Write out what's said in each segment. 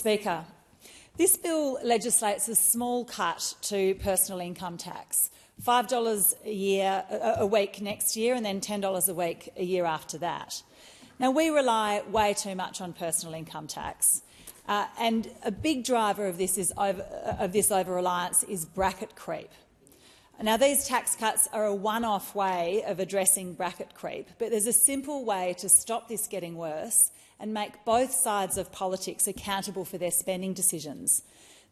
Speaker. This bill legislates a small cut to personal income tax, $5 a week next year and then $10 a week a year after that. Now, we rely way too much on personal income tax, and a big driver of this over-reliance is bracket creep. Now, these tax cuts are a one-off way of addressing bracket creep, but there's a simple way to stop this getting worse and make both sides of politics accountable for their spending decisions.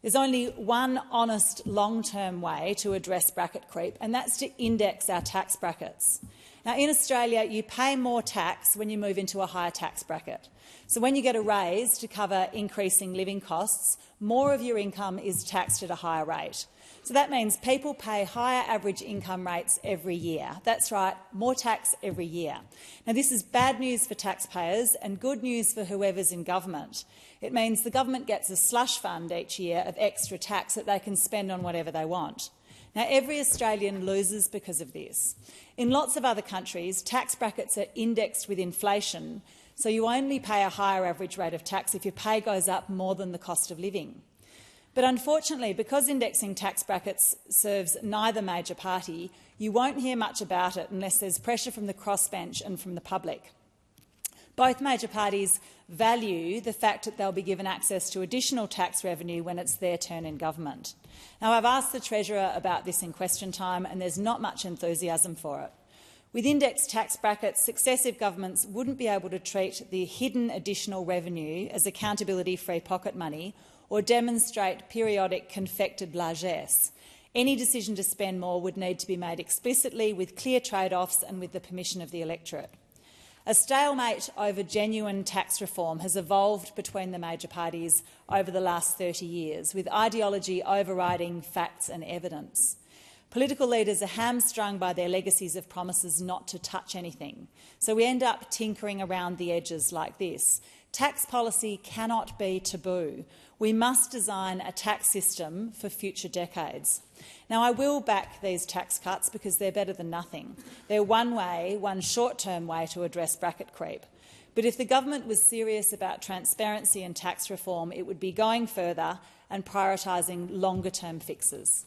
There's only one honest long-term way to address bracket creep, and that's to index our tax brackets. Now, in Australia, you pay more tax when you move into a higher tax bracket. So when you get a raise to cover increasing living costs, more of your income is taxed at a higher rate. So that means people pay higher average income rates every year. That's right, more tax every year. Now, this is bad news for taxpayers and good news for whoever's in government. It means the government gets a slush fund each year of extra tax that they can spend on whatever they want. Now, every Australian loses because of this. In lots of other countries, tax brackets are indexed with inflation, so you only pay a higher average rate of tax if your pay goes up more than the cost of living. But unfortunately, because indexing tax brackets serves neither major party, you won't hear much about it unless there's pressure from the crossbench and from the public. Both major parties value the fact that they'll be given access to additional tax revenue when it's their turn in government. Now, I've asked the Treasurer about this in question time, and there's not much enthusiasm for it. With indexed tax brackets, successive governments wouldn't be able to treat the hidden additional revenue as accountability-free pocket money or demonstrate periodic confected largesse. Any decision to spend more would need to be made explicitly with clear trade-offs and with the permission of the electorate. A stalemate over genuine tax reform has evolved between the major parties over the last 30 years, with ideology overriding facts and evidence. Political leaders are hamstrung by their legacies of promises not to touch anything, so we end up tinkering around the edges like this. Tax policy cannot be taboo. We must design a tax system for future decades. Now, I will back these tax cuts because they're better than nothing. They're one short-term way to address bracket creep. But if the government was serious about transparency and tax reform, it would be going further and prioritising longer-term fixes.